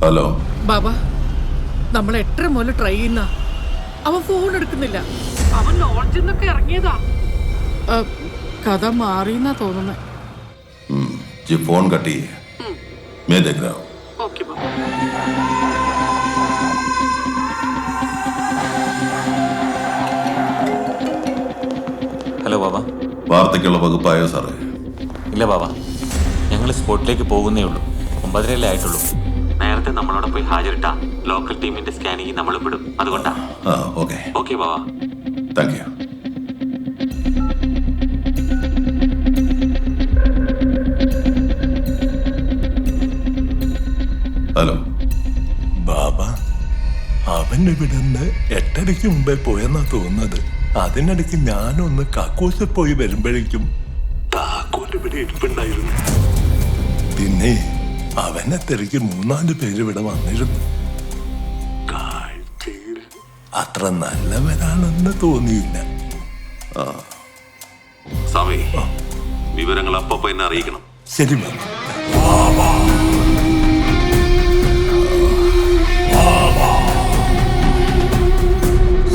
Hello ബാബ, നമ്മൾ 8:30 മുതൽ try ചെയ്യുന്ന അവൻ ഫോൺ എടുക്കുന്നില്ല. അവൻ ലോഡ്ജിൽ നിന്നൊക്കെ ഇറങ്ങിയതാ. കഥ മാറിയെന്നാ തോന്നുന്നത്. जी फोन कटी है, मैं देख रहा हूँ. ഓക്കെ ബാബ. ഹലോ ബാബ. വാർത്തയ്ക്കുള്ള വകുപ്പായോ സാറേ? ഇല്ല ബാബ, ഞങ്ങൾ സ്പോട്ടിലേക്ക് പോകുന്നേ ഉള്ളൂ. 9:30 ആയിട്ടുള്ളൂ. നേരത്തെ നമ്മളോട് പോയി ഹാജരിട്ട ലോക്കൽ ടീമിന്റെ സ്കാനിങ് നമ്മൾ വിടും. അതുകൊണ്ടാ. Okay okay Baba. Thank you. Hello Baba, അവൻ ഇവിടുന്ന് 8:30 മുമ്പേ പോയെന്നാ തോന്നുന്നത്. അതിനിടയ്ക്ക് ഞാനൊന്ന് കക്കൂസിൽ പോയി വരുമ്പോഴേക്കും താക്കോൽ ഇവിടെ ഇരിപ്പുണ്ടായിരുന്നു. പിന്നെ അവനെ തിരക്കി 3-4 പേര് ഇവിടെ വന്നിരുന്നു. കാഴ്ചയിൽ അത്ര നല്ലവരാണെന്ന് തോന്നിയില്ല. സ്വാമി, വിവരങ്ങൾ അപ്പൊ എന്നെ അറിയിക്കണം. ശരി ബാബ.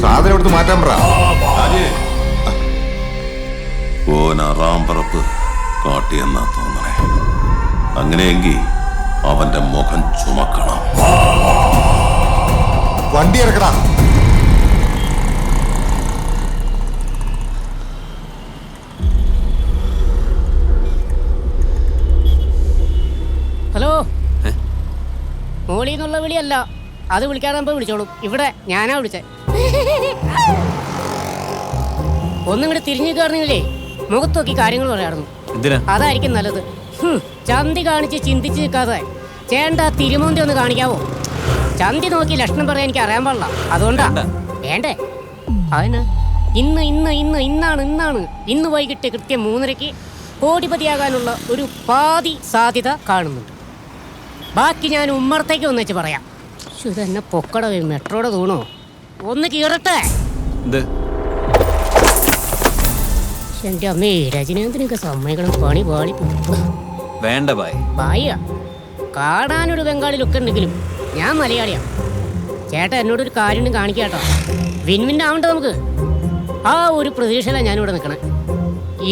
സാധനം എടുത്ത് മാറ്റാൻ പറ. ഓൻ അറാമ്പറപ്പ് കാട്ടിയെന്നാ തോന്നണേ. അങ്ങനെയെങ്കിൽ അവന്റെ മുഖം ചുമക്കണം. വണ്ടി ഇറക്കടാ. ഹലോ, മോളിൽ നിന്നുള്ള വിളിയല്ല, അത് വിളിക്കാതാകുമ്പോ വിളിച്ചോളൂ. ഇവിടെ ഞാനാ വിളിച്ചേ. ഒന്നും കൂടെ തിരിഞ്ഞു കയറുന്നില്ലേ, മുഖത്ത് നോക്കി കാര്യങ്ങൾ പറയാറുന്നു. അതായിരിക്കും നല്ലത്. ചന്തി കാണിച്ച് ചിന്തിച്ച് നിൽക്കാതെ ചേണ്ട തിരുമോന്തി ഒന്ന് കാണിക്കാവോ? ചന്തി നോക്കി ലക്ഷണം പറയാൻ എനിക്ക് അറിയാൻ പാടില്ല. അതുകൊണ്ടാ വേണ്ടേ. അതിന് ഇന്ന് വൈകിട്ട് കൃത്യം 3:30 കോടിപതിയാകാനുള്ള ഒരു പാതി സാധ്യത കാണുന്നുണ്ട്. ബാക്കി ഞാൻ ഉമ്മറത്തേക്ക് ഒന്നിച്ച് പറയാം. ഇതെന്നെ പൊക്കട മെട്രോടെ തൂണോ? ഒന്ന് കീറട്ടെ. എന്റെ അമ്മേ, രജനീകാന്തിനൊക്കെ സമ്മതിക്കണം. പണി പാളി വേണ്ട ബായ. കാണാനൊരു ബംഗാളി ലുക്ക് ഉണ്ടെങ്കിലും ഞാൻ മലയാളിയാ. ചേട്ടാ എന്നോടൊരു കാര്യം കാണിക്കാട്ടോ. വിൻവിൻ ആവണ്ട നമുക്ക്. ആ ഒരു പ്രതീക്ഷയിലാണ് ഞാനിവിടെ നിൽക്കണേ.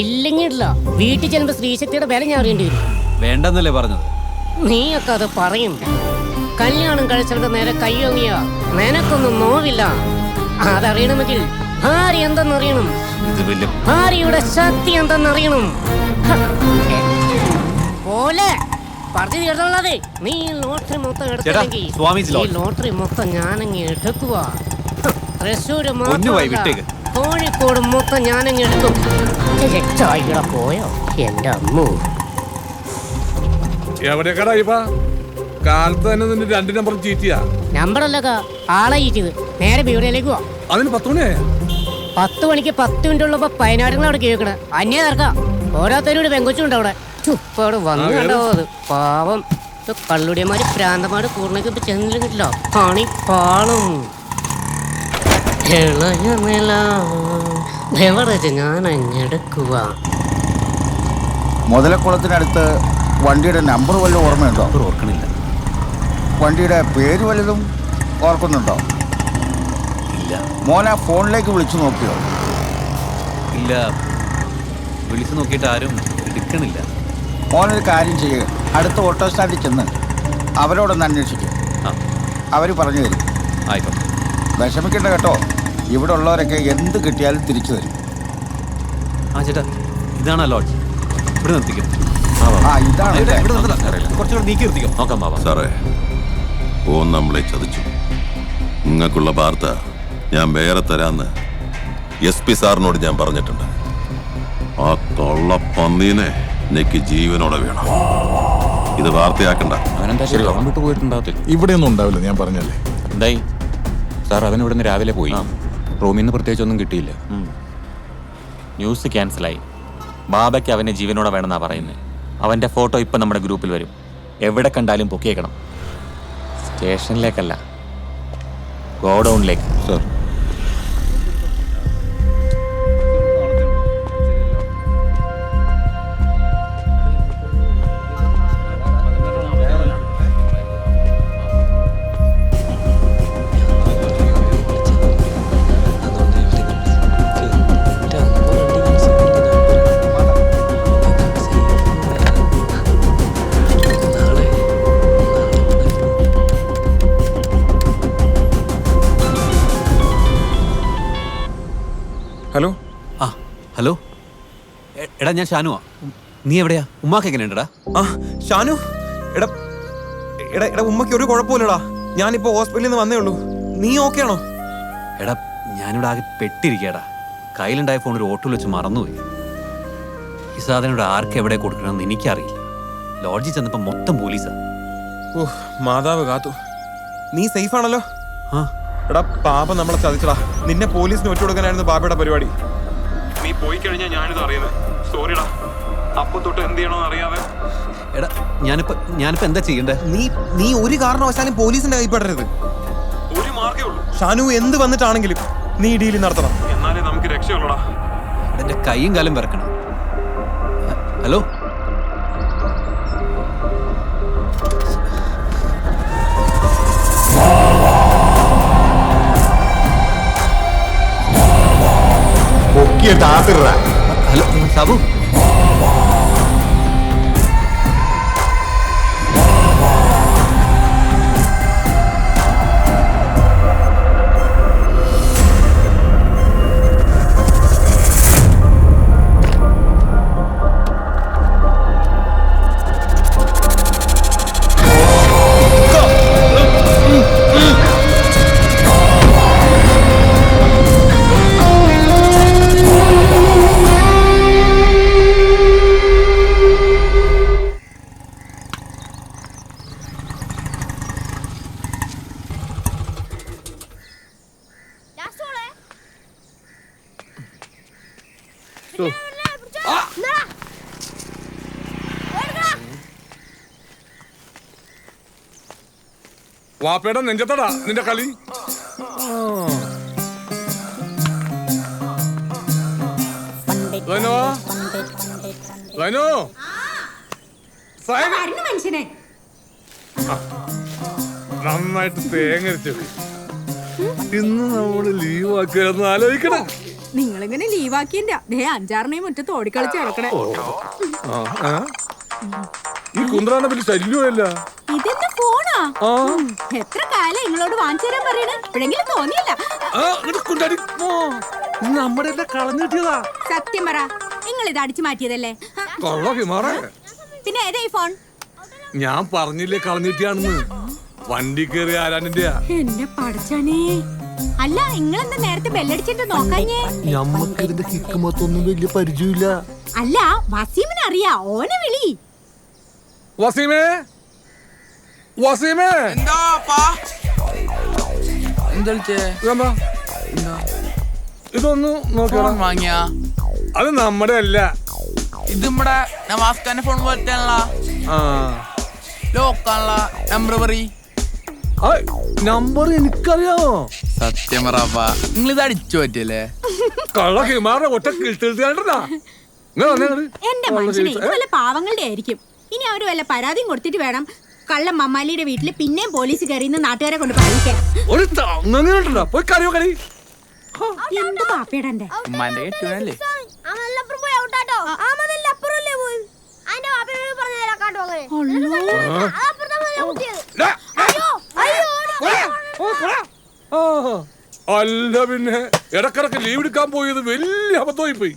ഇല്ലെങ്കില്ല വീട്ടിൽ ചെല്ലുമ്പോ സ്ത്രീശക്തിയുടെ വില ഞാൻ അറിയേണ്ടി വരും. വേണ്ടെന്നല്ലേ പറഞ്ഞത്? നീയൊക്കെ അത് പറയും. കല്യാണം കഴിച്ചവരുടെ നേരെ കയ്യൊങ്ങിയ നിനക്കൊന്നും നോവില്ല. അതറിയണമെങ്കിൽ ഭാര്യ എന്തെന്നറിയണം. ഭാര്യയുടെ ശക്തി എന്തെന്നറിയണം. പോലെ പറഞ്ഞു തീർന്നുള്ളത്. നീ ലോട്ടറി മൊത്തം എടുത്തില്ലെങ്കിൽ ഈ ലോട്ടറി മൊത്തം ഞാനങ്ങ് എടുക്കുക. തൃശ്ശൂര് മാത്രമല്ല, കോഴിക്കോട് മൊത്തം ഞാനങ്ങ് എടുക്കും. ചായയുടെ പോയോ എന്റെ അമ്മ? എവിടെയൊക്കെടാ കാലത്ത് തന്നെ നിന്റെ 2 നമ്പർ ചീറ്റിയാ? നമ്പറല്ലക്ക, ആളെ ചീറ്റിയത്. നേരെ ബീവറയിലേക്ക് പോവാ. അതിന് 10 മണിയായ? 10 മണിക്ക് 10 മിനിറ്റ് ഉള്ളപ്പോ 14 അവിടെ കേൾക്കണ അന്യ തർക്ക. ഓരോരുത്തരും പെങ്കൊച്ചുണ്ട് അവിടെ. ചുപ്പോട് വന്നു കണ്ടോ അത് പാവം. കള്ളുടിയന്മാര് പ്രാന്തമാര് കൂർണക്ക് ഇപ്പൊ ചെന്നില്ല കിട്ടില്ല. പണി പാളും. ഞാൻ അങ്ങെടുക്കുക. മുതലക്കുളത്തിനടുത്ത് വണ്ടിയുടെ നമ്പർ വല്ലതും ഓർമ്മയുണ്ടോ? ഓർക്കണില്ല. വണ്ടിയുടെ പേര് വല്ലതും ഓർക്കുന്നുണ്ടോ? ഇല്ല. മോനെ ഫോണിലേക്ക് വിളിച്ചു നോക്കിയോ? ഇല്ല, വിളിച്ചു നോക്കിയിട്ട് ആരും എടുക്കണില്ല. മോനൊരു കാര്യം ചെയ്യുക, അടുത്ത ഓട്ടോ സ്റ്റാൻഡിൽ ചെന്ന് അവരോടൊന്ന് അന്വേഷിക്കും. അവർ പറഞ്ഞു തരും. ആയിക്കോട്ടെ. വിഷമിക്കണ്ട കേട്ടോ, ഇവിടെ ഉള്ളവരൊക്കെ എന്ത് കിട്ടിയാലും തിരിച്ചു തരും. ആ ചേട്ടാ, ഇതാണ് ലോഡ്ജ്. ഇവിടെ നിർത്തിക്കും. ഇതാണ്. കുറച്ചുകൂടെ നീക്കി നിർത്തിക്കും. നോക്കാം ബാബ. സാറേ, ഓൻ നമ്മളെ ചതിച്ചു. നിങ്ങൾക്കുള്ള വാർത്ത ഞാൻ വേറെ തരാന്ന് SP സാറിനോട് ഞാൻ പറഞ്ഞിട്ടുണ്ട്. ആ കൊള്ളപ്പന്നീനെ എനിക്ക് ജീവനോടെ വേണം. ഇത് വാർത്തയാക്കണ്ട. വിട്ടു പോയിട്ടുണ്ടാവത്തില്ല. ഇവിടെയൊന്നും ഉണ്ടാവില്ല, ഞാൻ പറഞ്ഞല്ലേ. എന്തായി സാർ? അവൻ ഇവിടുന്ന് രാവിലെ പോയി. റൂമിൽ നിന്ന് പ്രത്യേകിച്ച് ഒന്നും കിട്ടിയില്ല. ന്യൂസ് ക്യാൻസലായി. ബാബയ്ക്ക് അവനെ ജീവനോടെ വേണമെന്നാ പറയുന്നത്. അവന്റെ ഫോട്ടോ ഇപ്പൊ നമ്മുടെ ഗ്രൂപ്പിൽ വരും. എവിടെ കണ്ടാലും പൊക്കിയേക്കണം. സ്റ്റേഷനിലേക്കല്ല, ഗോഡൌണിലേക്ക്. സാർ, ഹലോ എടാ ഞാൻ ഷാനുവാ. നീ എവിടെയാ? ഉമ്മാക്ക് എങ്ങനെയുണ്ടടാ? ആ ഷാനു, എടാ എടാ എടാ ഉമ്മയ്ക്ക് ഒരു കുഴപ്പമില്ലടാ. ഞാനിപ്പോ ഹോസ്പിറ്റലിൽ നിന്ന് വന്നേ ഉള്ളൂ. നീ ഓക്കെ ആണോ? എടാ ഞാനിവിടെ ആകെ പെട്ടിരിക്കടാ. കയ്യിലുണ്ടായ ഫോൺ ഒരു ഓട്ടോയിൽ വെച്ച് മറന്നുപോയി. ഈ സാധനം ഇവിടെ ആർക്ക് എവിടെ കൊടുക്കണമെന്ന് എനിക്കറിയില്ല. ലോഡ്ജിൽ ചെന്നപ്പോ മൊത്തം പോലീസാ. ഓ മാതാവ് കാത്തു. നീ സേഫ് ആണല്ലോ? ആ എടാ പാപ നമ്മളെ ചതിച്ചടാ. നിന്നെ പോലീസിന് ഒറ്റ കൊടുക്കാനായിരുന്നു ബാബയുടെ പരിപാടി. നീ പോയി കഴിഞ്ഞാൽ ഞാനിത് അറിയുന്നത്. സോറിടാ. അപ്പൊ തൊട്ട് എന്ത് ചെയ്യണമെന്ന് അറിയാതെ. എടാ ഞാനിപ്പോ എന്താ ചെയ്യണ്ടേ? നീ ഒരു കാരണവശാലും പോലീസിന്റെ കൈപ്പെടരുത്. ഒരു മാർഗേ ഉള്ളൂ. ഷാനു എന്ത് വന്നിട്ടാണെങ്കിലും നീ ഡീൽ നടത്തണം. എന്നാലേ നമുക്ക് രക്ഷയുള്ളൂടാ. എന്റെ കൈയും കാലും വിറക്കണം. Hello hello Sabu. വാപ്പയുടെ നെഞ്ചത്തടാ നിന്റെ കളി. മനുഷ്യനെ നന്നായിട്ട് തേങ്ങരിച്ചു. ഇന്ന് നമ്മള് ലീവ് ആക്കിയാന്ന് ആലോചിക്കണം. നിങ്ങളിങ്ങനെ ലീവാക്കിന്റെ ദേ 5-6 മുറ്റത്ത് ഓടിക്കളിച്ച് കിടക്കണേ. ഈ കുന്ത്രാന്റെ വലിയ ശല്യമല്ല. ഇതെന്താ ഫോണാ? എത്ര കാലം നിങ്ങളോട് വാങ്ങിച്ചു തരാൻ പറയണ? എപ്പോഴെങ്കിലും തോന്നിയില്ല. നമ്മുടെ കളഞ്ഞു കിട്ടിയതാ. സത്യം പറ, നിങ്ങൾ ഇത് അടിച്ചു മാറ്റിയതല്ലേ? പിന്നെ ഏതാ ഈ ഫോൺ? ഞാൻ പറഞ്ഞില്ലേ കളഞ്ഞിട്ടാണെന്ന്. വണ്ടി കയറി ആരാന്റെ? എന്നെ പഠിച്ചാനേ. അല്ല നിങ്ങളെന്താ നേരത്തെ ബെല്ലടിച്ചിട്ട് നോക്കാഞ്ഞേ? ഞമ്മക്ക് ഇതിന്റെ കിക്ക് മൊത്തൊന്നും വലിയ പരിചയമില്ല. അല്ല വസീമിനെ അറിയാ, ഓനെ വിളി. വസീമേ, വസീമേ. ഇതൊന്ന് നോക്കിയോ വാങ്ങിയ? അത് നമ്മുടെ അല്ല. ഇത് നമ്മുടെ നവാസ്ഖാന്റെ ഫോൺ പോലത്തെ ലോക്കാനുള്ള നമ്പർ പറ. നമ്പർ എനിക്കറിയാമോ? സത്യം പറ, നിങ്ങൾ ഇത് അടിച്ചു പറ്റിയല്ലേ? കള്ള ഹിമാറിനെ ഒറ്റ കിഴ്ത്തിട്ടാ. എന്റെ മനുഷ്യനെ ഇത് വല്ല പാവങ്ങളുടെ ആയിരിക്കും. ഇനി അവര് വല്ല പരാതിയും കൊടുത്തിട്ട് വേണം കള്ള മമ്മാലിയുടെ വീട്ടില് പിന്നെയും പോലീസ് കയറിയെന്ന് നാട്ടുകാരെ കൊണ്ട് പറയിക്കാൻ. എന്ത് പാപ്പയുടെ ഉമ്മാന്റെ കെട്ടിയല്ലേ? അല്ല പിന്നെ ഇടക്കിടക്ക് ലീവ് എടുക്കാൻ പോയത് വലിയ അബദ്ധമായി പോയി.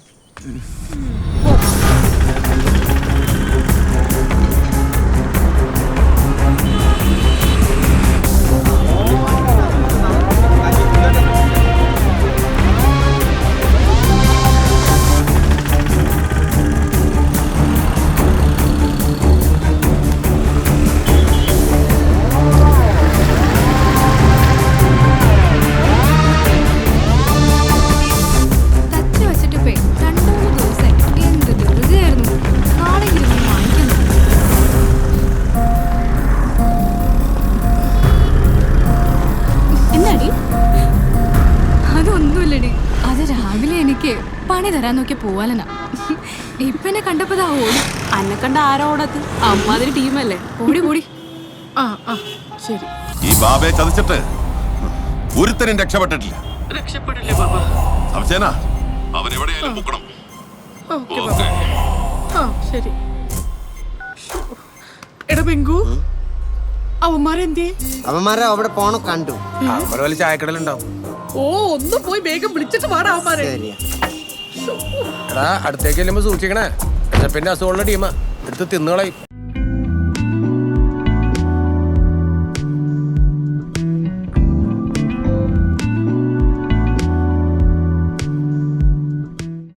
പണി തരാൻ നോക്കിയ പോവാലനാ. ഇപ്പൊ എന്നെ കണ്ടപ്പോതാ ഓടി. അന്നെ കണ്ട ആരോ ഓടത്ത്? അമ്മാതിരി ടീമല്ലേ. ഓടി കൂടി. ശരി. ഈ ബാബയെ ചതിച്ചിട്ട് ഒരുത്തരും രക്ഷപ്പെട്ടിട്ടില്ല. സംശയന അവരെവിടെയായാലും പൊക്കണം. ശരി. എടാ പെങ്കു, അവന്മാരെ അവിടെ പോണ കണ്ടു. ചായക്കടലുണ്ടാവും. ഓ ഒന്ന് പോയി വേഗം വിളിച്ചിട്ട് പാടാ അവന്മാരെ. എടാ അടുത്തേക്ക് ചെല്ലുമ്പോ സൂക്ഷിക്കണേ. വിശപ്പിന്റെ അസുഖമുള്ള ടീമാ, എടുത്ത് തിന്നുകളയും.